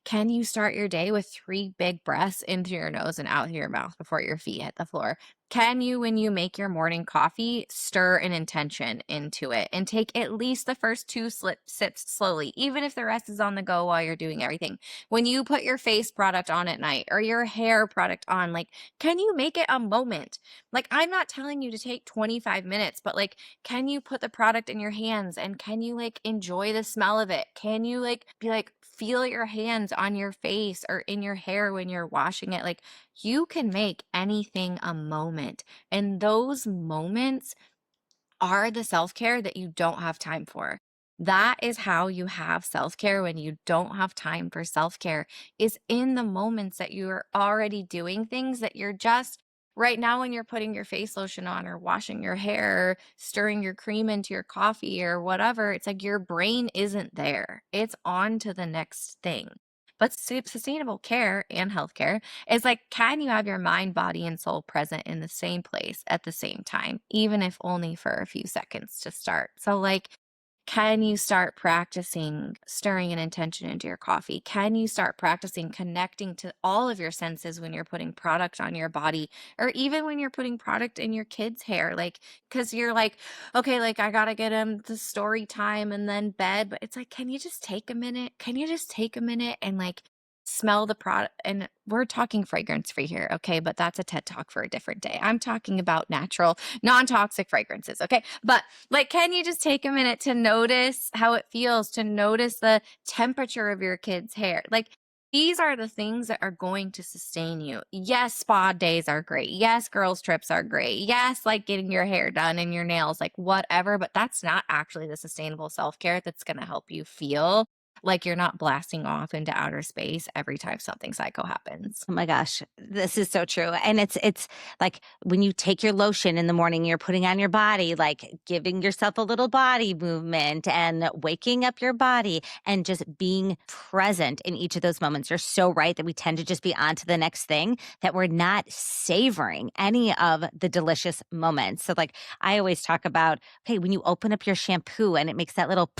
can you start your day with 3 big breaths in through your nose and out through your mouth before your feet hit the floor? Can you, when you make your morning coffee, stir an intention into it and take at least the first 2 sips slowly, even if the rest is on the go while you're doing everything? When you put your face product on at night or your hair product on, like, can you make it a moment? Like, I'm not telling you to take 25 minutes, but like, can you put the product in your hands and can you like enjoy the smell of it? Can you like be like, feel your hands on your face or in your hair when you're washing it? Like, you can make anything a moment. And those moments are the self care that you don't have time for. That is how you have self care when you don't have time for self care, is in the moments that you're already doing things that you're just right now when you're putting your face lotion on or washing your hair, or stirring your cream into your coffee or whatever. It's like your brain isn't there, it's on to the next thing. But sustainable care and healthcare is like, can you have your mind, body, and soul present in the same place at the same time, even if only for a few seconds to start? So, like, can you start practicing stirring an intention into your coffee? Can you start practicing connecting to all of your senses when you're putting product on your body, or even when you're putting product in your kids' hair? Like, because you're like, okay, like I gotta get them the story time and then bed. But it's like, can you just take a minute? Can you just take a minute and like smell the product? And we're talking fragrance free here, okay? But that's a TED talk for a different day. I'm talking about natural, non toxic fragrances, okay? But like, can you just take a minute to notice how it feels, to notice the temperature of your kid's hair? Like, These are the things that are going to sustain you. Yes, spa days are great. Yes, girls' trips are great. Yes, like getting your hair done and your nails, like whatever, but that's not actually the sustainable self care that's going to help you feel like you're not blasting off into outer space every time something psycho happens. Oh my gosh, this is so true. And it's like when you take your lotion in the morning, you're putting on your body, like giving yourself a little body movement and waking up your body and just being present in each of those moments. You're so right that we tend to just be on to the next thing, that we're not savoring any of the delicious moments. So like I always talk about, hey, when you open up your shampoo and it makes that little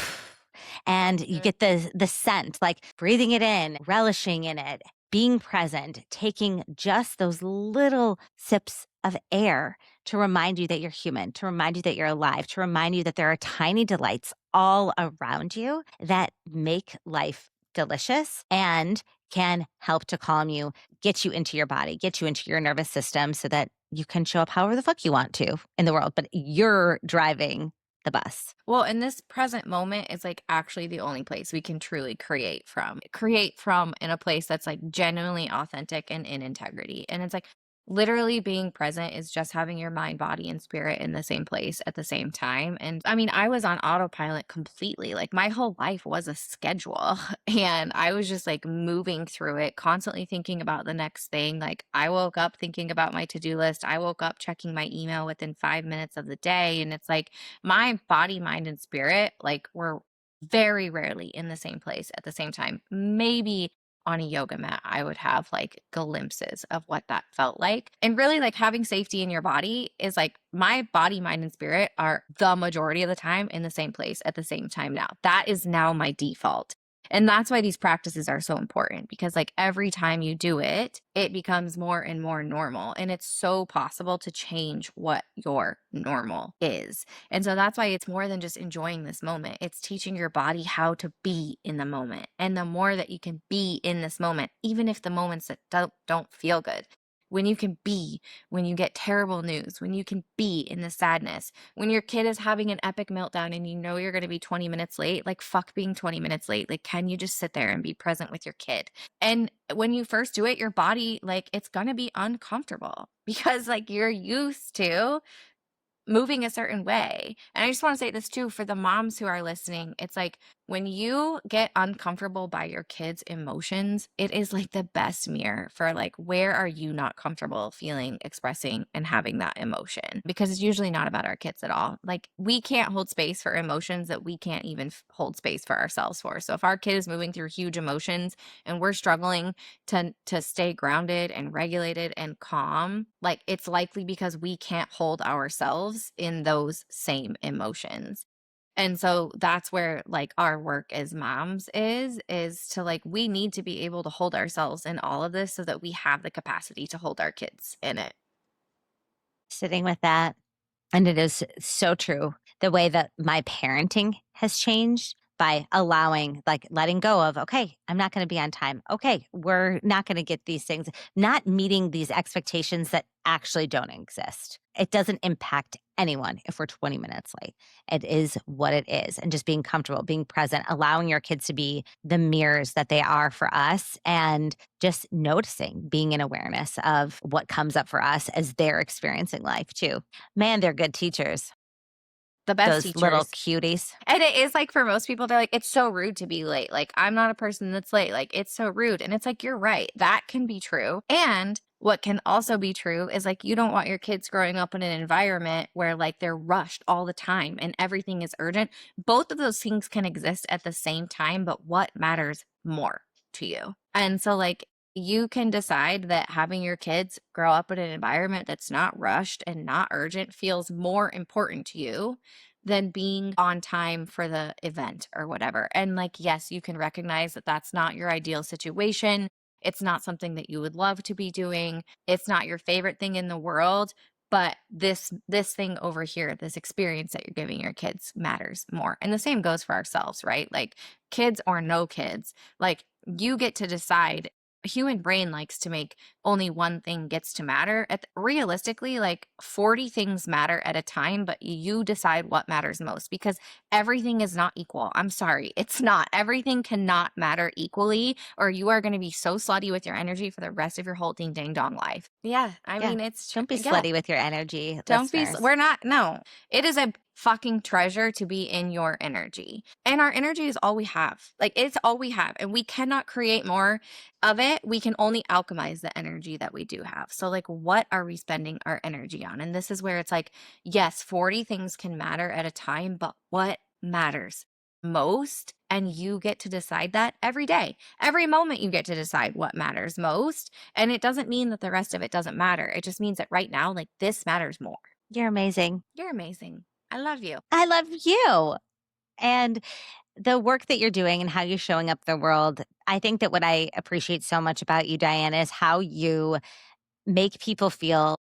and you Mhm. get the scent, like breathing it in, relishing in it, being present, taking just those little sips of air to remind you that you're human, to remind you that you're alive, to remind you that there are tiny delights all around you that make life delicious and can help to calm you, get you into your body, get you into your nervous system so that you can show up however the fuck you want to in the world, but you're driving the bus. Well, in this present moment is like actually the only place we can truly create from. Create from in a place that's like genuinely authentic and in integrity. And it's like literally being present is just having your mind, body, and spirit in the same place at the same time. And I mean, I was on autopilot completely. Like my whole life was a schedule and I was just like moving through it, constantly thinking about the next thing. Like I woke up thinking about my to-do list. I woke up checking my email within 5 minutes of the day. And it's like, my body, mind, and spirit, like, were very rarely in the same place at the same time. Maybe on a yoga mat, I would have like glimpses of what that felt like. And really, like, having safety in your body is like my body, mind, and spirit are the majority of the time in the same place at the same time now. That is now my default. And that's why these practices are so important because, like, every time you do it, it becomes more and more normal. And it's so possible to change what your normal is. And so that's why it's more than just enjoying this moment. It's teaching your body how to be in the moment. And the more that you can be in this moment, even if the moments that don't feel good, when you can be, when you get terrible news, when you can be in the sadness, when your kid is having an epic meltdown and you know you're going to be 20 minutes late, like fuck being 20 minutes late. Like, can you just sit there and be present with your kid? And when you first do it, your body, like, it's going to be uncomfortable because, like, you're used to moving a certain way. And I just want to say this too for the moms who are listening. It's like when you get uncomfortable by your kids' emotions, it is like the best mirror for like where are you not comfortable feeling, expressing, and having that emotion? Because it's usually not about our kids at all. Like we can't hold space for emotions that we can't even hold space for ourselves for. So if our kid is moving through huge emotions and we're struggling to stay grounded and regulated and calm, like it's likely because we can't hold ourselves in those same emotions. And so that's where like our work as moms is to like we need to be able to hold ourselves in all of this so that we have the capacity to hold our kids in it. Sitting with that. And it is so true. The way that my parenting has changed by allowing, like, letting go of, okay, I'm not going to be on time. Okay, we're not going to get these things, not meeting these expectations that actually don't exist. It doesn't impact anyone if we're 20 minutes late. It is what it is. And just being comfortable, being present, allowing your kids to be the mirrors that they are for us, and just noticing, being in awareness of what comes up for us as they're experiencing life too. Man, they're good teachers, The best those little teachers. cuties. And it is like for most people, they're like, it's so rude to be late. Like, I'm not a person that's late. Like, it's so rude. And it's like, you're right. That can be true. And what can also be true is like, you don't want your kids growing up in an environment where like they're rushed all the time and everything is urgent. Both of those things can exist at the same time, but what matters more to you? And so, like, you can decide that having your kids grow up in an environment that's not rushed and not urgent feels more important to you than being on time for the event or whatever. And like, yes, you can recognize that that's not your ideal situation. It's not something that you would love to be doing. It's not your favorite thing in the world, but this thing over here, this experience that you're giving your kids matters more. And the same goes for ourselves, right? Like kids or no kids, like you get to decide human brain likes to make only one thing gets to matter. Realistically, like 40 things matter at a time, but you decide what matters most because everything is not equal. I'm sorry, it's not. Everything cannot matter equally, or you are going to be so slutty with your energy for the rest of your whole ding dang dong life. Yeah, I Yeah. mean, it's, Don't be yeah, slutty with your energy, don't be, listeners. we're not, no. It is a fucking treasure to be in your energy. And our energy is all we have. Like, it's all we have. And we cannot create more of it. We can only alchemize the energy that we do have. So, like, what are we spending our energy on? And this is where it's like, yes, 40 things can matter at a time, but what matters most? And you get to decide that every day. Every moment, you get to decide what matters most. And it doesn't mean that the rest of it doesn't matter. It just means that right now, like, this matters more. You're amazing. You're amazing. I love you. I love you. And the work that you're doing and how you're showing up the world, I think that what I appreciate so much about you, Diane, is how you make people feel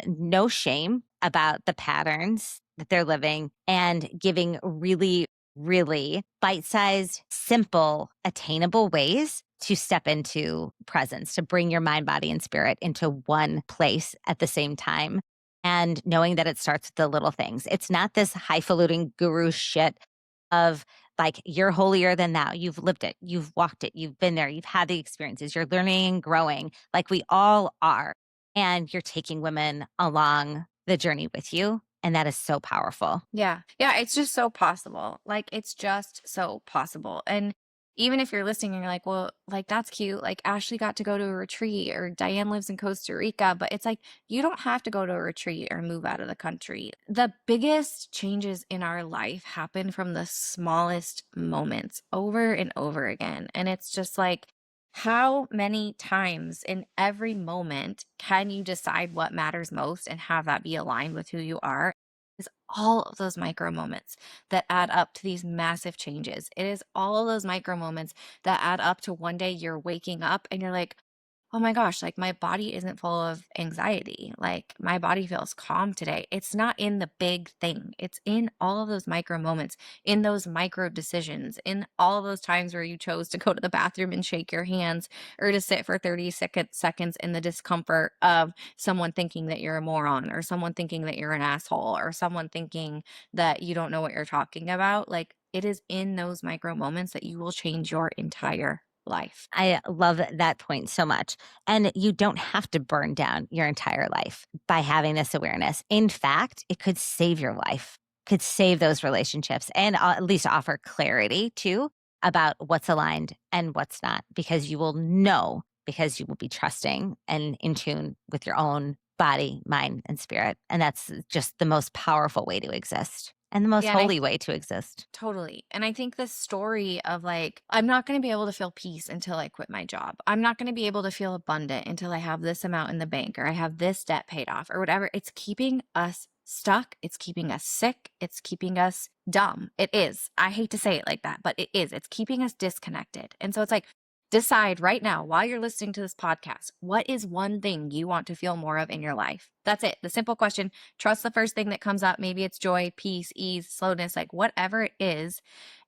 no shame about the patterns that they're living and giving really, really bite sized, simple, attainable ways to step into presence, to bring your mind, body, and spirit into one place at the same time. And knowing that it starts with the little things. It's not this highfalutin guru shit of like, you're holier than thou. You've lived it, you've walked it, you've been there, you've had the experiences, you're learning and growing like we all are. And you're taking women along the journey with you. And that is so powerful. Yeah. Yeah. It's just so possible. Like, it's just so possible. And even if you're listening and you're like, well, like, that's cute. Like, Ashley got to go to a retreat, or Diane lives in Costa Rica. But it's like, you don't have to go to a retreat or move out of the country. The biggest changes in our life happen from the smallest moments over and over again. And it's just like, how many times in every moment can you decide what matters most and have that be aligned with who you are? Is all of those micro moments that add up to these massive changes. It is all of those micro moments that add up to one day you're waking up and you're like, oh my gosh, like, my body isn't full of anxiety. Like, my body feels calm today. It's not in the big thing. It's in all of those micro moments, in those micro decisions, in all of those times where you chose to go to the bathroom and shake your hands, or to sit for 30 seconds in the discomfort of someone thinking that you're a moron, or someone thinking that you're an asshole, or someone thinking that you don't know what you're talking about. Like, it is in those micro moments that you will change your entire life. I love that point so much. And you don't have to burn down your entire life by having this awareness. In fact, it could save your life, could save those relationships, and at least offer clarity too about what's aligned and what's not, because you will know, because you will be trusting and in tune with your own body, mind, and spirit. And that's just the most powerful way to exist and the most Yeah, and holy way to exist. totally. And I think this story of like, I'm not going to be able to feel peace until I quit my job. I'm not going to be able to feel abundant until I have this amount in the bank, or I have this debt paid off, or whatever. It's keeping us stuck. It's keeping us sick. It's keeping us dumb. It is. I hate to say it like that, but it is. It's keeping us disconnected. And so it's like, decide right now while you're listening to this podcast, what is one thing you want to feel more of in your life? That's it. The simple question. Trust the first thing that comes up. Maybe it's joy, peace, ease, slowness, like whatever it is.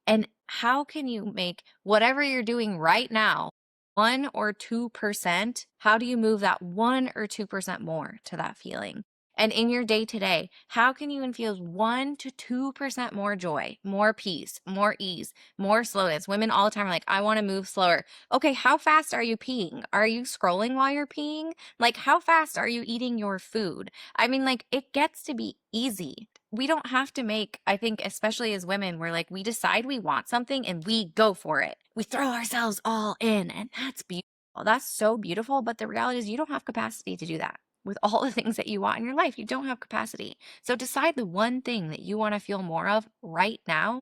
And how can you make whatever you're doing right now 1 or 2%? How do you move that 1 or 2% more to that feeling? And in your day to day, how can you infuse 1 to 2% more joy, more peace, more ease, more slowness? Women all the time are like, I want to move slower. Okay, how fast are you peeing? Are you scrolling while you're peeing? Like, how fast are you eating your food? I mean, like, it gets to be easy. We don't have to make, I think, especially as women, we're like, we decide we want something and we go for it. We throw ourselves all in, and that's beautiful. That's so beautiful. But the reality is, you don't have capacity to do that. With all the things that you want in your life, you don't have capacity. So decide the one thing that you want to feel more of right now.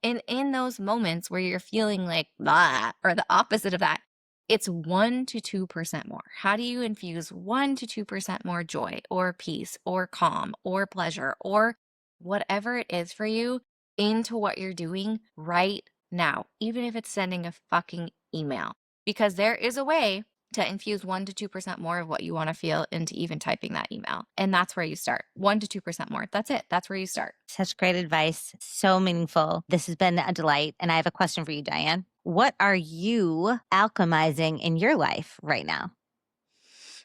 And in those moments where you're feeling like blah, or the opposite of that, it's 1 to 2% more. How do you infuse 1 to 2% more joy, or peace, or calm, or pleasure, or whatever it is for you into what you're doing right now, even if it's sending a fucking email? Because there is a way to infuse 1 to 2% more of what you want to feel into even typing that email. And that's where you start. 1 to 2% more. That's it. That's where you start. Such great advice. So meaningful. This has been a delight. And I have a question for you, Diane. What are you alchemizing in your life right now?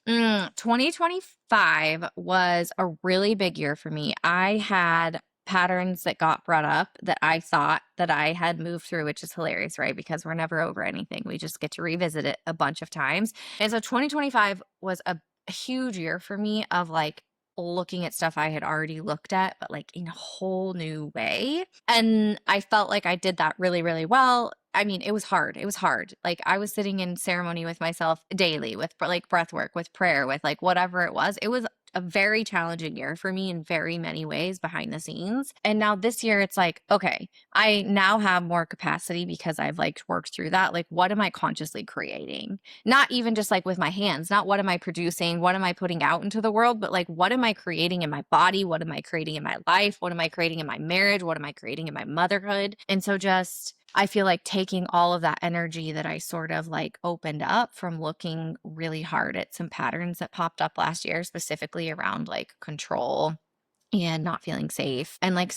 2025 was a really big year for me. I had patterns that got brought up that I thought that I had moved through, which is hilarious, right? Because we're never over anything. We just get to revisit it a bunch of times. And so 2025 was a huge year for me of like looking at stuff I had already looked at, but like in a whole new way. And I felt like I did that really, really well. I mean, it was hard. It was hard. Like I was sitting in ceremony with myself daily with like breath work, with prayer, with like whatever it was. It was a very challenging year for me in very many ways behind the scenes. And now this year it's like, okay, I now have more capacity because I've like worked through that. Like, what am I consciously creating? Not even just like with my hands, not what am I producing, what am I putting out into the world, but like, what am I creating in my body? What am I creating in my life? What am I creating in my marriage? What am I creating in my motherhood? And so just, I feel like taking all of that energy that I sort of like opened up from looking really hard at some patterns that popped up last year, specifically around like control and not feeling safe and like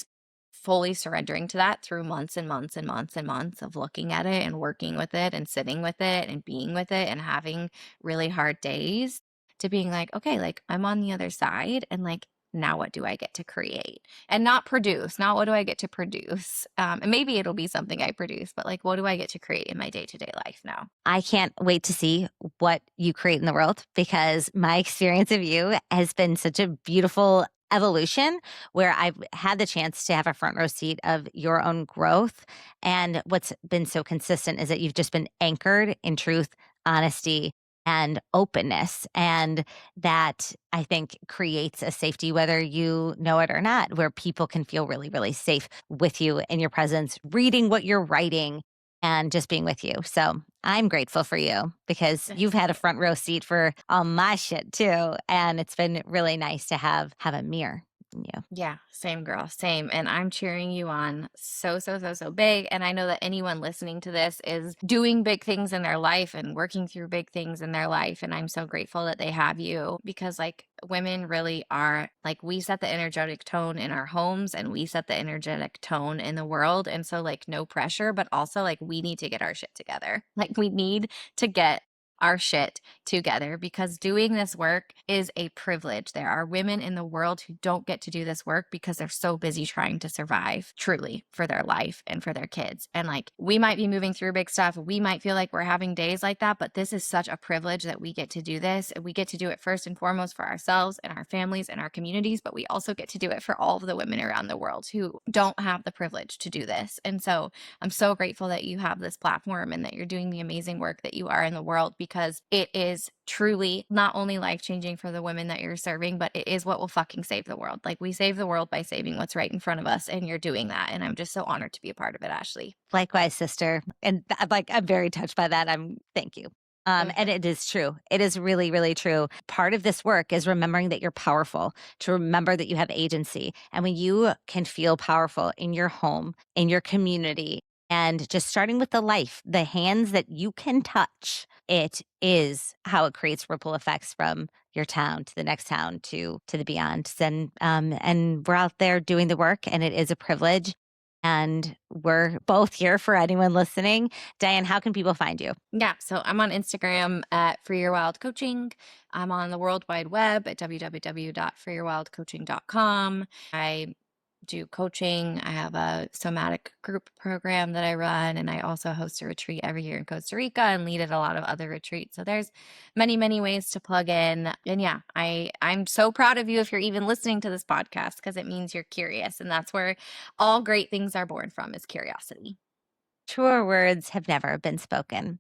fully surrendering to that through months and months and months and months of looking at it and working with it and sitting with it and being with it and having really hard days to being like, okay, like I'm on the other side and like, now what do I get to create and not produce? Not what do I get to produce? And maybe it'll be something I produce, but like, what do I get to create in my day to day life now? I can't wait to see what you create in the world because my experience of you has been such a beautiful evolution where I've had the chance to have a front row seat of your own growth. And what's been so consistent is that you've just been anchored in truth, honesty, and openness. And that I think creates a safety, whether you know it or not, where people can feel really, really safe with you in your presence, reading what you're writing and just being with you. So I'm grateful for you because you've had a front row seat for all my shit too. And it's been really nice to have a mirror in you. Yeah, same girl, same. And I'm cheering you on so, so, so, so big. And I know that anyone listening to this is doing big things in their life and working through big things in their life. And I'm so grateful that they have you because, like, women really are like, we set the energetic tone in our homes and we set the energetic tone in the world. And so, like, no pressure, but also, like, we need to get our shit together. Like, we need to get our shit together because doing this work is a privilege. There are women in the world who don't get to do this work because they're so busy trying to survive truly for their life and for their kids. And like we might be moving through big stuff. We might feel like we're having days like that, but this is such a privilege that we get to do this. We get to do it first and foremost for ourselves and our families and our communities, but we also get to do it for all of the women around the world who don't have the privilege to do this. And so I'm so grateful that you have this platform and that you're doing the amazing work that you are in the world because it is truly not only life changing for the women that you're serving, but it is what will fucking save the world. Like we save the world by saving what's right in front of us, and you're doing that. And I'm just so honored to be a part of it, Ashley. Likewise, sister. And like, I'm very touched by that. Thank you. And it is true. It is really, really true. Part of this work is remembering that you're powerful, to remember that you have agency. And when you can feel powerful in your home, in your community, and just starting with the hands that you can touch, it is how it creates ripple effects from your town to the next town to the beyond. And we're out there doing the work, and it is a privilege. And we're both here for anyone listening. Diane, how can people find you? Yeah, so I'm on Instagram at For Your Wild Coaching. I'm on the World Wide Web at www.foryourwildcoaching.com. I do coaching. I have a somatic group program that I run, and I also host a retreat every year in Costa Rica and lead at a lot of other retreats. So there's many, many ways to plug in. And yeah, I'm so proud of you if you're even listening to this podcast because it means you're curious, and that's where all great things are born from is curiosity. Truer words have never been spoken.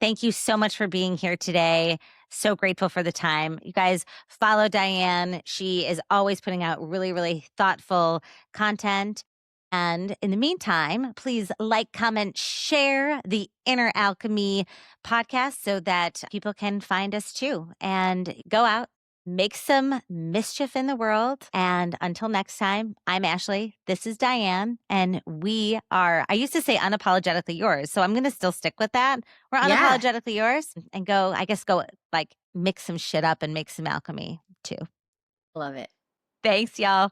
Thank you so much for being here today. So grateful for the time. You guys follow Diane. She is always putting out really, really thoughtful content. And in the meantime, please like, comment, share the Inner Alchemy podcast so that people can find us too. And go out make some mischief in the world. And until next time, I'm Ashley. This is Diane. And we are, I used to say unapologetically yours. So I'm going to still stick with that. We're Yeah. unapologetically yours and go, I guess, go like mix some shit up and make some alchemy too. Love it. Thanks, y'all.